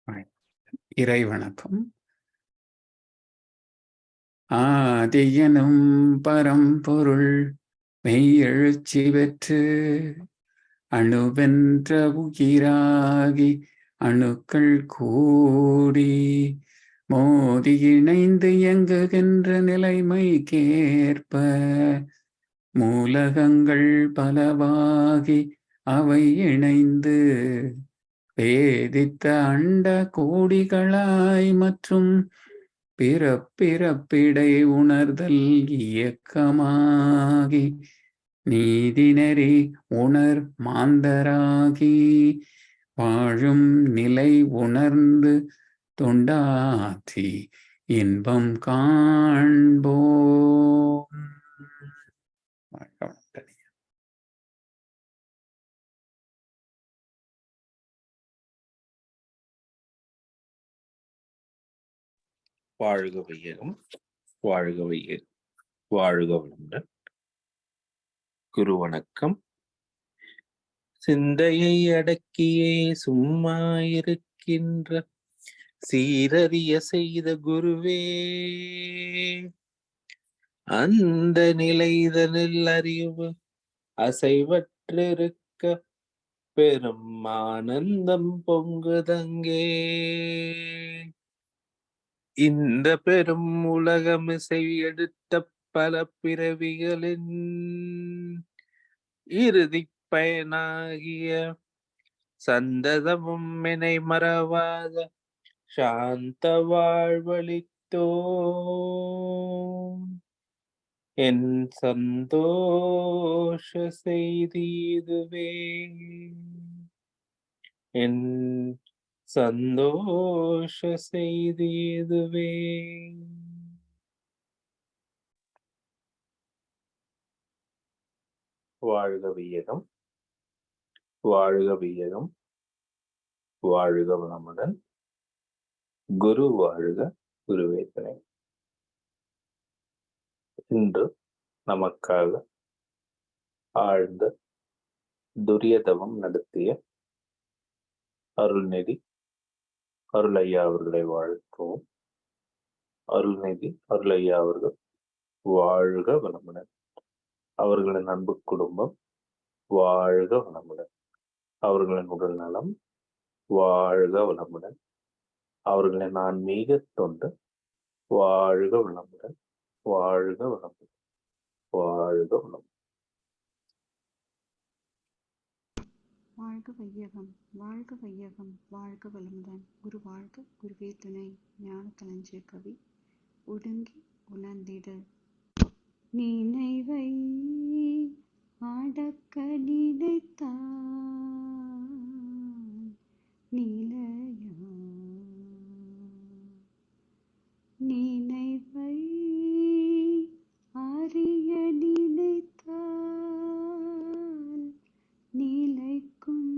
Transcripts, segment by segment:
இறை வணக்கம். ஆதியனும் பரம்பொருள் மெய்யெழுச்சி பெற்று அணுவென்ற உயிராகி அணுக்கள் கூடி மோதி இணைந்து இயங்குகின்ற நிலைமைக்கேற்ப மூலகங்கள் பலவாகி அவை இணைந்து வேதித்த அண்ட கோடிகளாய் மற்றும் பிறப்பிறப்பிடை உணர்தல் இயக்கமாகி நீதிநெறி உணர் மாந்தராகி வாழும் நிலை உணர்ந்து தொண்டாற்றி இன்பம் காண்போம். வாழ்க வையகம், வாழ்க வையகம், வாழ்க வளமுடன். குரு வணக்கம். சிந்தையை அடக்கியே சும்மா இருக்கின்ற சீரறிய செய்த குருவே, அந்த நிலைதனில் அறிவு அசைவற்றிருக்க பெரும் ஆனந்தம் பொங்குதங்கே. இந்த பெரும் உலகமிசை எடுத்த பல பிறவிகளின் இறுதி பயனாகிய சந்ததமும் வினை மறவாத சாந்த வாழ்வழித்தோ என் சந்தோஷ செய்தி இதுவே, என் சந்தோஷ செய்தி இதுவே. வாழ்க வையகம், வாழ்க வையகம், வாழ்க வளமுடன். குரு வாழ்க, குருவே துணை. இன்று நமக்காக ஆழ்ந்த துரியதவம் நடத்திய அருள்நிதி அருளையா அவர்களை வாழ்த்துவோம். அருள்நிதி அருளையா அவர்கள் வாழ்க வளமுடன். அவர்களின் அன்பு குடும்பம் வாழ்க வளமுடன். அவர்களின் உடல் நலம் வாழ்க வளமுடன். அவர்களின் ஆன்மீக தொண்டு வாழ்க வளமுடன், வாழ்க வளமுடன், வாழ்க வளமுடன். வாழ்க வையகம், வாழ்க வையகம், வாழ்க வளமுடன். குரு வாழ்க, குருவே துணை. ஞானக்களஞ்சிய கவி. ஒடுங்கி உணர்ந்திடு நினைவை அடக்க நினைத்தான் நிலையா நினைவை அறிய நினைத்தால் நிலைக்கும்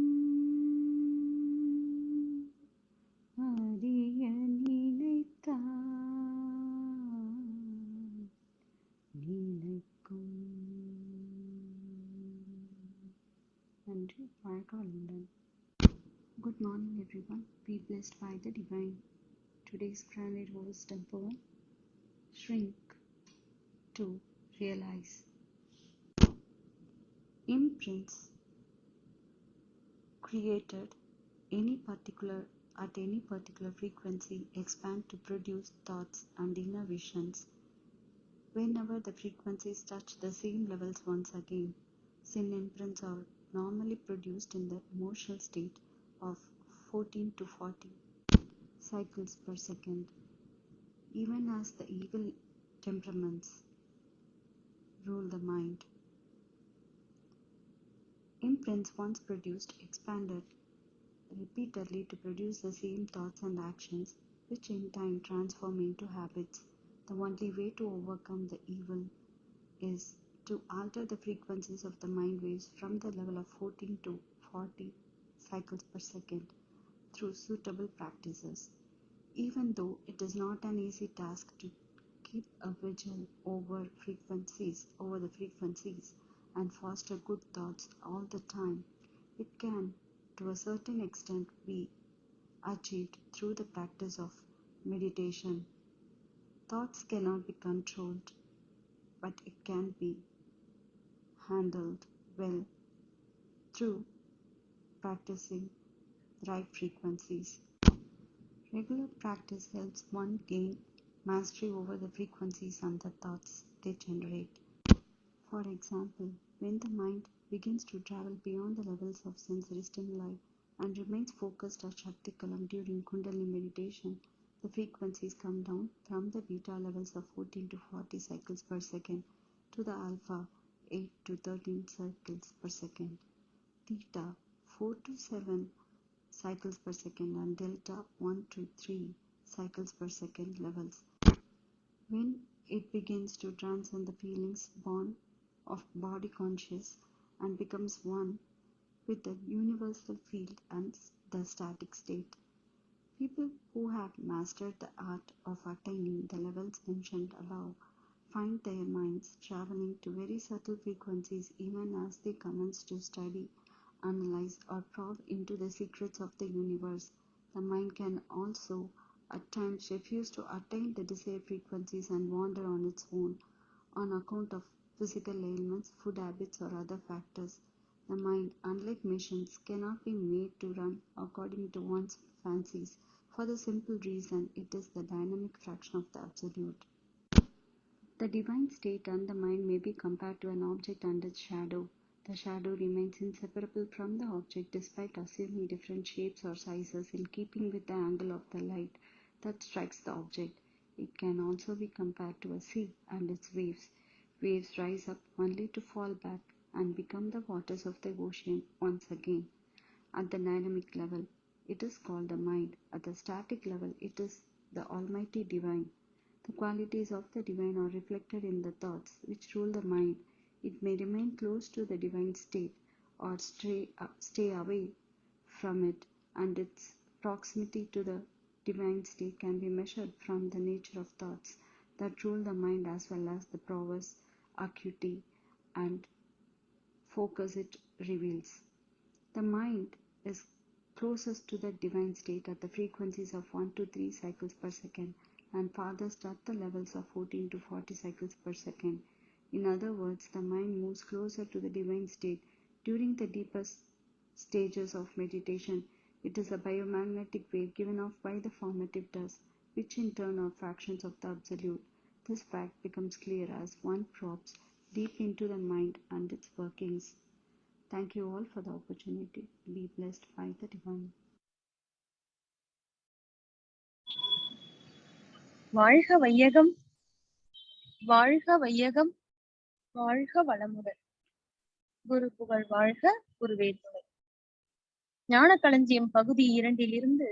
அறிய நினைத்தால் நிலைக்கும். நன்றி. வாழ்க வளமுடன். Good morning everyone. Be blessed by the divine. Today's granite wisdom poem. Shrink to realize. Imprints created at any particular frequency expand to produce thoughts and inner visions. Whenever the frequencies touch the same levels once again, sin imprints are normally produced in the emotional state of 14 to 40 cycles per second. Even as the evil temperaments rule the mind, imprints once produced expanded repeatedly to produce the same thoughts and actions, which in time transform into habits. The only way to overcome the evil is to alter the frequencies of the mind waves from the level of 14 to 40 cycles per second through suitable practices. Even though it is not an easy task to keep a vigil over the frequencies and foster good thoughts all the time, it can to a certain extent be achieved through the practice of meditation. Thoughts cannot be controlled, but it can be handled well through practicing the right frequencies. Regular practice helps one gain mastery over the frequencies and the thoughts they generate. For example, when the mind begins to travel beyond the levels of sensory stimuli and remains focused at Shaktikalam during Kundalini meditation, the frequencies come down from the beta levels of 14 to 40 cycles per second to the alpha 8 to 13 cycles per second, theta 4 to 7 cycles per second, and delta 1 to 3 cycles per second levels. When it begins to transcend the feelings born of body conscious and becomes one with the universal field and the static state. People who have mastered the art of attaining the levels mentioned above find their minds traveling to very subtle frequencies even as they commence to study, analyze, or probe into the secrets of the universe. The mind can also at times refuse to attain the desired frequencies and wander on its own on account of physical ailments, food habits, or other factors. The mind, unlike machines, cannot be made to run according to one's fancies for the simple reason it is the dynamic fraction of the absolute. The divine state and the mind may be compared to an object and its shadow. The shadow remains inseparable from the object despite assuming different shapes or sizes in keeping with the angle of the light that strikes the object. It can also be compared to a sea and its waves. Waves rise up only to fall back and become the waters of the ocean once again. At the dynamic level, it is called the mind. At the static level, it is the Almighty Divine. The qualities of the divine are reflected in the thoughts which rule the mind. It may remain close to the divine state or stay away from it, and its proximity to the divine state can be measured from the nature of thoughts that rule the mind as well as the prowess, acuity, and focus it reveals. The mind is closest to the divine state at the frequencies of 1 to 3 cycles per second and farthest at the levels of 14 to 40 cycles per second. In other words, the mind moves closer to the divine state during the deepest stages of meditation. It is a biomagnetic wave given off by the formative dust, which in turn are fractions of the absolute. This fact becomes clear as one probes deep into the mind and its workings. Thank you all for the opportunity. Be blessed by the divine. வாழ்க வையகம், வாழ்க வையகம், வாழ்க வளமுடன். குரு புகழ் வாழ்க, குருவே துணை. ஞானக்களஞ்சியம் பகுதி 2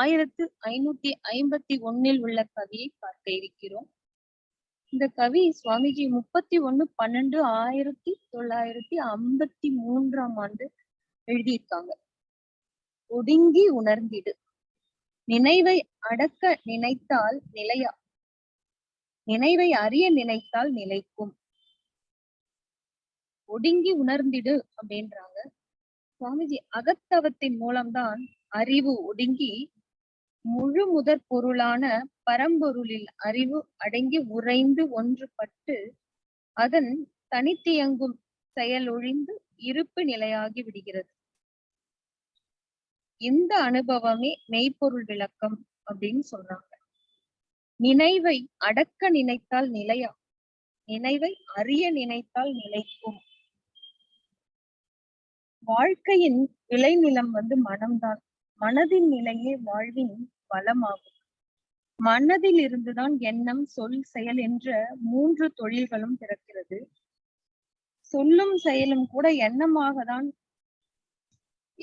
1551 உள்ள கவியை பார்க்க இருக்கிறோம். இந்த கவி சுவாமிஜி 31/12/1953 எழுதியிருக்காங்க. ஒடுங்கி உணர்ந்திடு, நினைவை அடக்க நினைத்தால் நிலையா, நினைவை அறிய நினைத்தால் நிலைக்கும். ஒடுங்கி உணர்ந்திடு அப்படின்றாங்க. சுவாமிஜி அகத்தவத்தின் மூலம்தான் அறிவு ஒடுங்கி முழு முதற் பொருளான பரம்பொருளில் அறிவு அடங்கி உறைந்து ஒன்றுபட்டு அதன் தனித்தியங்கும் செயலொழிந்து இருப்பு நிலையாகி விடுகிறது. இந்த அனுபவமே மெய்ப்பொருள் விளக்கம் அப்படின்னு சொல்றாங்க. நினைவை அடக்க நினைத்தால் நிலையா, நினைவை அறிய நினைத்தால் நிலைக்கும். வாழ்க்கையின் விளைநிலம் மனம்தான். மனதின் நிலையே வாழ்வின் வளமாகும். மனதில் இருந்துதான் எண்ணம், சொல், செயல் என்ற 3 தொழில்களும் பிறக்கிறது. சொல்லும் செயலும் கூட எண்ணமாக தான்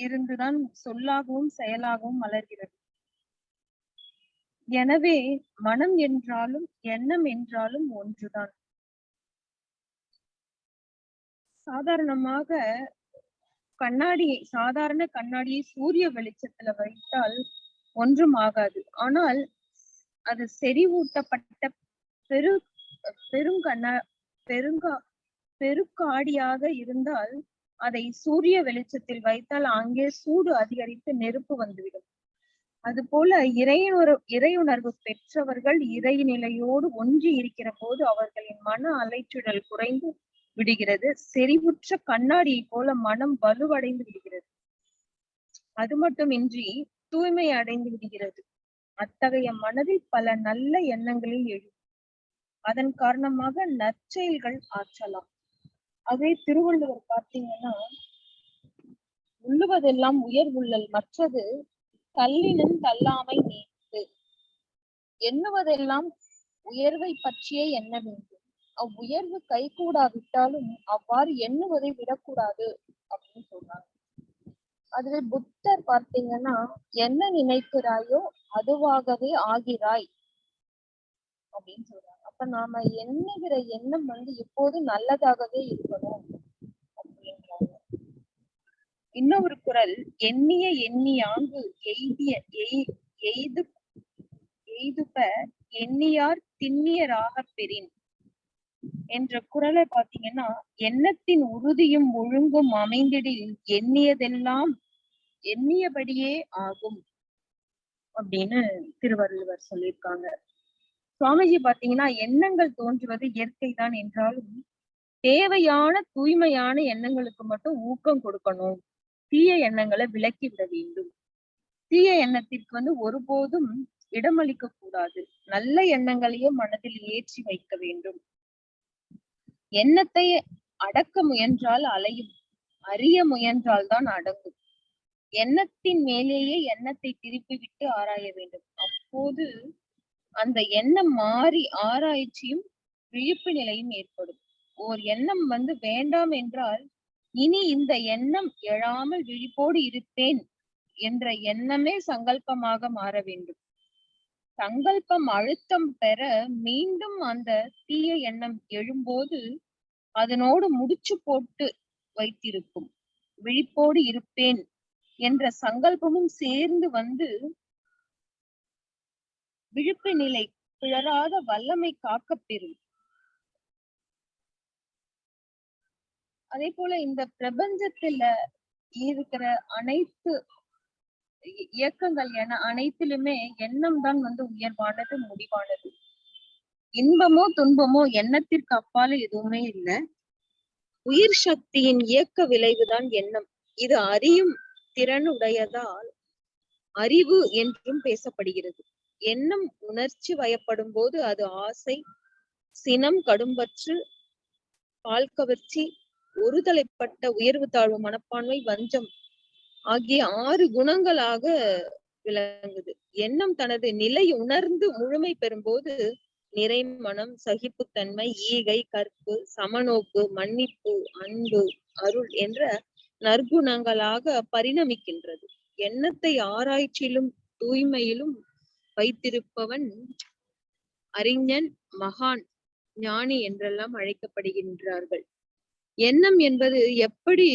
இருந்துதான் சொல்லாகவும் செயலாகவும் மலர்கிறது. எனவே மனம் என்றாலும் எண்ணம் என்றாலும் ஒன்றுதான். சாதாரண கண்ணாடியை சூரிய வெளிச்சத்துல வைத்தால் ஒன்றும் ஆகாது. ஆனால் அது செறிவூட்டப்பட்ட பெருங்காடியாக இருந்தால் அதை சூரிய வெளிச்சத்தில் வைத்தால் அங்கே சூடு அதிகரித்து நெருப்பு வந்துவிடும். அது போல இறையுணர்வு பெற்றவர்கள் இறை நிலையோடு ஒன்றி இருக்கிற போது அவர்களின் மன அலைச்சுடல் குறைந்து விடுகிறது. செறிவுற்ற கண்ணாடியை போல மனம் வலுவடைந்து விடுகிறது. அது மட்டுமின்றி தூய்மை அடைந்து விடுகிறது. அத்தகைய மனதில் பல நல்ல எண்ணங்களில் எழும். அதன் காரணமாக நற்செயல்கள் ஆற்றலாம். அதே திருவள்ளுவர் பார்த்தீங்கன்னா, உள்ளுவதெல்லாம் உயர்வுள்ளல் மற்றது கல்லினும் தள்ளாமை நீத்து, எண்ணுவதெல்லாம் உயர்வை பற்றியே எண்ண வேண்டும். அவ்வுயர்வு கைகூடாவிட்டாலும் அவ்வாறு எண்ணுவதை விடக்கூடாது அப்படின்னு சொல்றாங்க. அதுவே புத்தர் பார்த்தீங்கன்னா, என்ன நினைக்கிறாயோ அதுவாகவே ஆகிறாய் அப்படின்னு சொல்றாங்க. அப்ப நாம எண்ணுகிற எண்ணம் எப்போதும் நல்லதாகவே இருக்கணும் அப்படின்றாங்க. இன்னொரு குறள், எண்ணிய எண்ணியாங்கு எய்துப எண்ணியார் திண்ணியராக பெறின் என்ற குறளை பாத்தீங்கன்னா, எண்ணத்தின் உறுதியும் ஒழுங்கும் அமைந்திடில் எண்ணியதெல்லாம் எண்ணியபடியே ஆகும் அப்படின்னு திருவள்ளுவர் சொல்லியிருக்காங்க. சுவாமிஜி பாத்தீங்கன்னா, எண்ணங்கள் தோன்றுவது இயற்கை தான் என்றாலும் தேவையான தூய்மையான எண்ணங்களுக்கு மட்டும் ஊக்கம் கொடுக்கணும். தீய எண்ணங்களை விலக்கி விட வேண்டும். தீய எண்ணத்திற்கு ஒருபோதும் இடமளிக்க கூடாது. நல்ல எண்ணங்களையே மனதில் ஏற்றி வைக்க வேண்டும். எண்ணத்தை அடக்க முயன்றால் அலையும், அறிய முயன்றால் தான் அடங்கும். எண்ணத்தின் மேலேயே எண்ணத்தை திருப்பிவிட்டு ஆராய வேண்டும். அப்போது அந்த எண்ணம் மாறி ஆராய்ச்சியும் விழிப்பு நிலையும் ஏற்படும். ஓர் எண்ணம் வேண்டாம் என்றால், இனி இந்த எண்ணம் எழாமல் விழிப்போடு இருப்பேன் என்ற எண்ணமே சங்கல்பமாக மாற வேண்டும். சங்கல்பம் அழுத்தம் பெற மீண்டும் அந்த தீய எண்ணம் எழும்போது அதனோடு முடிச்சு போட்டு வைத்திருக்கும் விழிப்போடு இருப்பேன் என்ற சங்கல்பமும் சேர்ந்து விழிப்பு நிலை பிழறாத வல்லமை காக்கப்பெறும். அதே போல இந்த பிரபஞ்சத்துல இருக்கிற அனைத்து இயக்கங்கள் என அனைத்திலுமே எண்ணம் தான் உயர்வானது, முடிவானது. இன்பமோ துன்பமோ எண்ணத்திற்கு அப்பால எதுவுமே இல்லை. உயிர் சக்தியின் இயக்க விளைவுதான் எண்ணம். இது அறியும் திறனுடையதால் அறிவு என்றும் பேசப்படுகிறது. எண்ணம் உணர்ச்சி வயப்படும் போது அது ஆசை, சினம், கடும்பற்று, பால்கவர்ச்சி, ஒருதலைப்பட்ட உயர்வு தாழ்வு மனப்பான்மை, வஞ்சம் ஆகிய 6 குணங்களாக விளங்குது. எண்ணம் தனது நிலை உணர்ந்து முழுமை பெறும்போது நிறை மனம், சகிப்புத்தன்மை, ஈகை, கற்பு, சமநோக்கு, மன்னிப்பு, அன்பு, அருள் என்ற நற்குணங்களாக பரிணமிக்கின்றது. எண்ணத்தை ஆராய்ச்சியிலும் தூய்மையிலும் வைத்திருப்பவன் அறிஞன், மகான், ஞானி என்றெல்லாம் அழைக்கப்படுகின்றார்கள். எண்ணம் என்பது எப்படி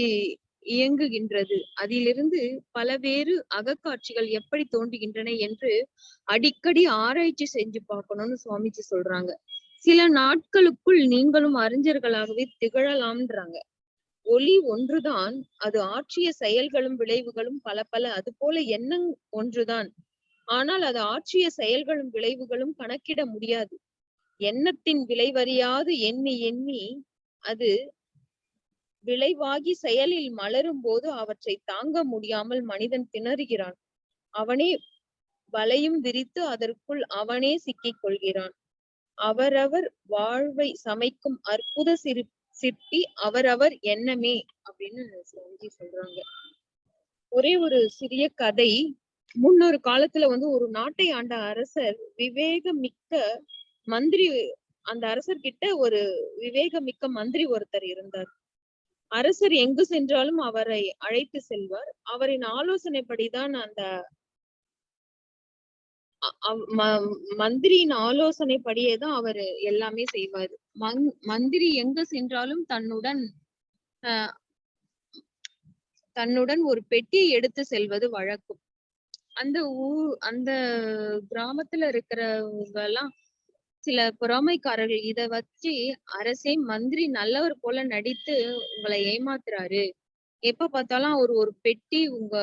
இயங்குகின்றது, அதிலிருந்து பலவேறு அகக்காட்சிகள் எப்படி தோன்றுகின்றன என்று அடிக்கடி ஆராய்ச்சி செஞ்சு பார்க்கணும்னு சுவாமிஜி சொல்றாங்க. சில நாட்களுக்குள் நீங்களும் அறிஞர்களாகவே திகழலாம்ன்றாங்க. ஒளி ஒன்றுதான், அது ஆற்றிய செயல்களும் விளைவுகளும் பல பல. அது போல எண்ணம் ஒன்றுதான், ஆனால் அது ஆற்றிய செயல்களும் விளைவுகளும் கணக்கிட முடியாது. எண்ணத்தின் விளைவறியாது எண்ணி எண்ணி அது விளைவாகி செயலில் மலரும் போது அவற்றை தாங்க முடியாமல் மனிதன் திணறுகிறான். அவனே வலையும் விரித்து அதற்குள் அவனே சிக்கிக் கொள்கிறான். அவரவர் வாழ்வை சமைக்கும் அற்புத சிற்பி அவரவர் எண்ணமே அப்படின்னு சொல்றாங்க. ஒரே ஒரு சிறிய கதை. முன்னொரு காலத்துல ஒரு நாட்டை ஆண்ட அரசர் விவேகமிக்க மந்திரி. அந்த அரசர்கிட்ட ஒரு விவேகமிக்க மந்திரி ஒருத்தர் இருந்தார். அரசர் எங்கு சென்றாலும் அவரை அழைத்து செல்வார். அவரின் ஆலோசனைப்படிதான் அந்த மந்திரியின் ஆலோசனைப்படியேதான் அவர் எல்லாமே செய்வார். மந்திரி எங்கு சென்றாலும் தன்னுடன் ஒரு பெட்டியை எடுத்து செல்வது வழக்கம். அந்த கிராமத்துல இருக்கிறவங்க எல்லாம் சில பொறாமைக்காரர்கள் இத வச்சு, அரசே மந்திரி நல்லவர் போல நடித்து உங்களை ஏமாத்துறாரு, எப்ப பார்த்தாலும் அவர் ஒரு பெட்டி உங்க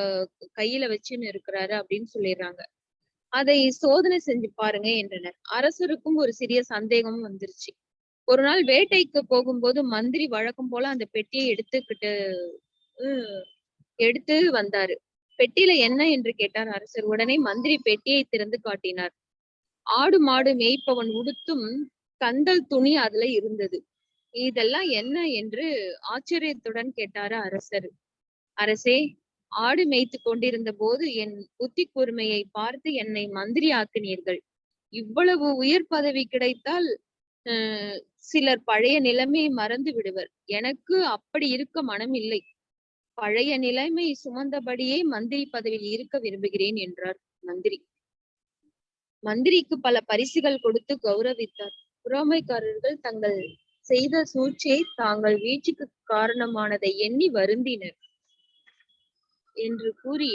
கையில வச்சுன்னு இருக்கிறாரு அப்படின்னு சொல்லிடுறாங்க. அதை சோதனை செஞ்சு பாருங்க என்றனர். அரசருக்கும் ஒரு சிறிய சந்தேகமும் வந்துருச்சு. ஒரு நாள் வேட்டைக்கு போகும்போது மந்திரி வழக்கம் போல அந்த பெட்டியை எடுத்து வந்தாரு. பெட்டியில என்ன என்று கேட்டார் அரசர். உடனே மந்திரி பெட்டியை திறந்து காட்டினார். ஆடு மாடு மேய்ப்பவன் உடுத்தும் கந்தல் துணி அதுல இருந்தது. இதெல்லாம் என்ன என்று ஆச்சரியத்துடன் கேட்டாரு அரசர். அரசே, ஆடு மேய்த்து கொண்டிருந்த போது என் புத்தி கூர்மையை பார்த்து என்னை மந்திரி ஆக்கினீர்கள். இவ்வளவு உயர் பதவி கிடைத்தால் சிலர் பழைய நிலைமையை மறந்து விடுவர். எனக்கு அப்படி இருக்க மனம் இல்லை. பழைய நிலைமை சுமந்தபடியே மந்திரி பதவியில் இருக்க விரும்புகிறேன் என்றார் மந்திரி. மந்திரிக்கு பல பரிசுகள் கொடுத்து கௌரவித்தார். புறாமைக்காரர்கள் தங்கள் செய்த சூழ்ச்சியை தாங்கள் வீழ்ச்சிக்கு காரணமானதை எண்ணி வருந்தினர் என்று கூறி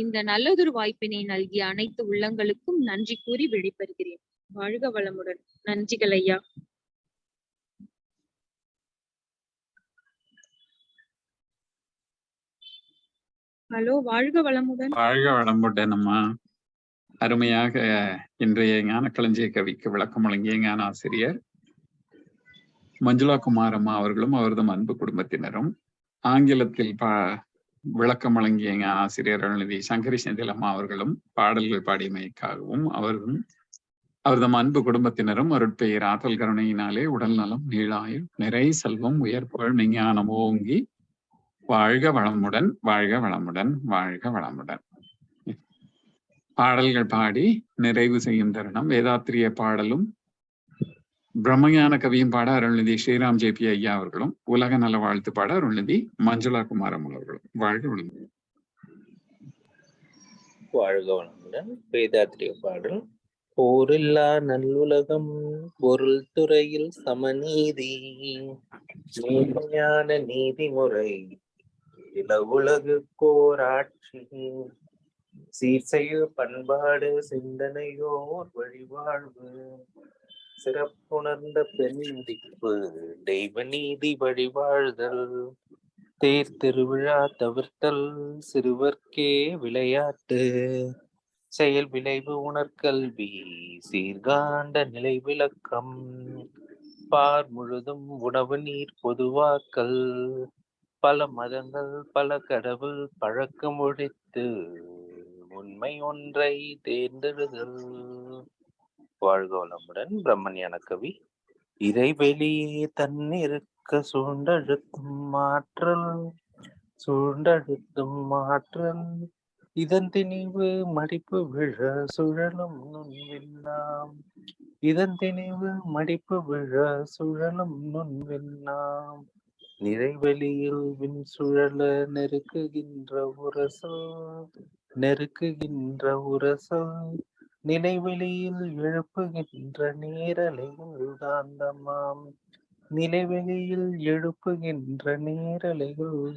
இந்த நல்லதொரு வாய்ப்பினை நல்கிய அனைத்து உள்ளங்களுக்கும் நன்றி கூறி விடைபெறுகிறேன். வாழ்க வளமுடன். நன்றிகள் ஐயா. ஹலோ, வாழ்க வளமுடன். வாழ்க வளமுடன் அம்மா. அருமையாக இன்றைய ஞானக்களஞ்சிய கவிக்கு விளக்கம் வழங்கிய ஞான ஆசிரியர் மஞ்சுளா குமார் அம்மா அவர்களும் அவரது அன்பு குடும்பத்தினரும், ஆங்கிலத்தில் விளக்கம் வழங்கிய ஞான ஆசிரியர் அருள்நிதி சங்கரி செந்தில் அம்மா அவர்களும் பாடல்கள் பாடியமைக்காகவும் அவரும் அவரது அன்பு குடும்பத்தினரும் அருட்பெயர் ஆற்றல் கருணையினாலே உடல் நலம், நீளாயுள், நிறை செல்வம், உயர்ப்புகள், விஞ்ஞானம் ஓங்கி வாழ்க வளமுடன், வாழ்க வளமுடன், வாழ்க வளமுடன். பாடல்கள் பாடி நிறைவு செய்யும் தருணம். வேதாத்திரிய பாடலும் பிரம்மஞான கவியும் பாட அருள்நிதி ஸ்ரீராம் ஜேபி ஐயா அவர்களும், உலக நல வாழ்த்து பாட அருள்நிதி மஞ்சுளா குமாரம் அவர்களும். வாழ்க வளமுடன். வாழ்க வளமுடன். வேதாத்திரிய பாடல். போரில்லா நல்லுலகம், பொருள் துறையில் சமநீதி, நேர்மையான நீதிமுறை, இல உலகு கோராட்சி, சீர்செய்ய பண்பாடு, சிந்தனையோர் வழிவாழ்வு, சிறப்புணர்ந்த பெண் மதிப்பு, தெய்வ நீதி வழிவாழ்தல், தேர் திருவிழா தவிர்த்தல், சிறுவர்க்கே விளையாட்டு, செயல் விளைவு உணர்கல்வி, சீர்காண்ட நிலை விளக்கம், பார் முழுதும் உணவு நீர் பொதுவாக்கல், பல மதங்கள் பல கடவுள் பழக்கம் ஒழித்து உண்மை ஒன்றை தேர்ந்தெடுதல். வாழ்க வளமுடன். பிரம்மஞான கவி. இறைவெளியே தன்னிருக்க சூழ்ந்தழுத்தும் ஆற்றல், இதன் திணிவு மடிப்பு விழ சுழலும் நுண்விண்ணாம், நிறைவெளியில் விண் சுழல நெருக்குகின்ற உரசல், நிலைவெளியில் எழுப்புகின்ற நேரலைகள்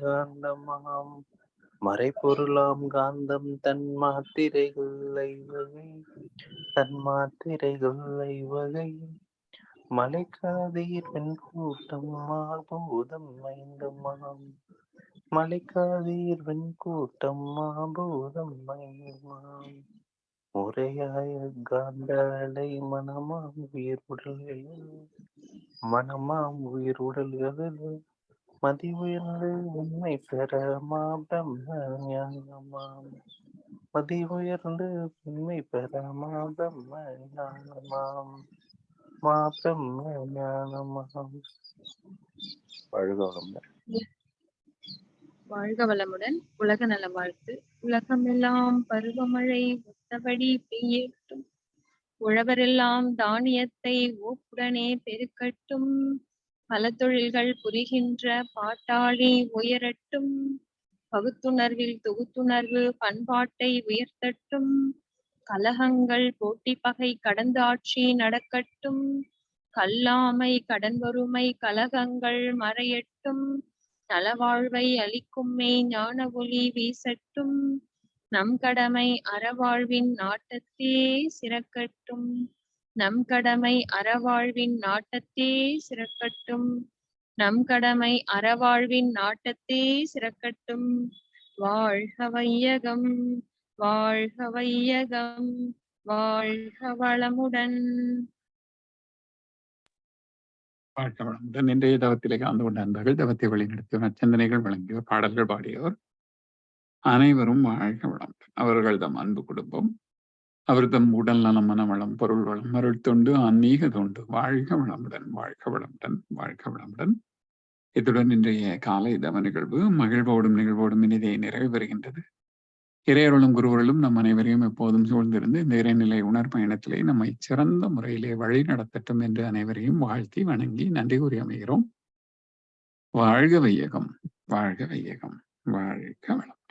காந்தமாம், மறைபொருளாம் காந்தம் தன் மாத்திரைகள் ஐவகை, மலைக்காதீர் வெண்கூட்டம் மாபூதம் ஐந்துமாம், முறையாய காந்த அலை மனமாம் உயிர் உடல்களில் மதி உயர்ந்து உண்மை பெற மாபிரம்ம ஞானமாம், வாழ்க வளமுடன். உலக நல வாழ்த்து. உலகமெல்லாம் பருவமழை ஒத்தபடி பெய்யட்டும், உழவரெல்லாம் தானியத்தை ஓப்புடனே பெருக்கட்டும், பல தொழில்கள் புரிகின்ற பாட்டாளி உயரட்டும், பகுத்துணர்வில் தொகுத்துணர்வு பண்பாட்டை உயர்த்தட்டும், கலகங்கள் போட்டி பகை கடந்து ஆட்சி நடக்கட்டும், கல்லாமை கடன் வறுமை கலகங்கள் மறையட்டும், நலவாழ்வை அளிக்கும் மெய் ஞான ஒளி வீசட்டும், நம் கடமை அறவாழ்வின் நாட்டத்தே சிறக்கட்டும், நம் கடமை அறவாழ்வின் நாட்டத்தே சிறக்கட்டும், நம் கடமை அறவாழ்வின் நாட்டத்தே சிறக்கட்டும். வாழ்க வையகம், வாழ்க வையகம், வாழ்க வளமுடன். வாழ்க வளமுடன். இன்றைய தவத்திலே கலந்து கொண்ட அன்பர்கள், தவத்தை வழிநடத்திய நற்சிந்தனைகள் வழங்கியோர், பாடல்கள் பாடியோர் அனைவரும் வாழ்க வளமுடன். அவர்கள் தம் அன்பு குடும்பம், அவர் தம் உடல் நலம், மனவளம், பொருள் வளம், அருள் தொண்டு, ஆன்மீக தொண்டு வாழ்க வளமுடன், வாழ்க வளமுடன், வாழ்க வளமுடன். இத்துடன் இன்றைய காலை தவ நிகழ்வு மகிழ்வோடும் நிகழ்வோடும் இனிதே நிறைவு பெறுகின்றது. இறையருளும் குருவருளும் நம் அனைவரையும் எப்போதும் சூழ்ந்திருந்து இந்த இறைநிலை உணர்பயணத்திலே நம்மை சிறந்த முறையிலே வழி நடத்தட்டும் என்று அனைவரையும் வாழ்த்தி வணங்கி நன்றி கூறி அமைகிறோம். வாழ்க வையகம், வாழ்க வையகம், வாழ்க வளம்.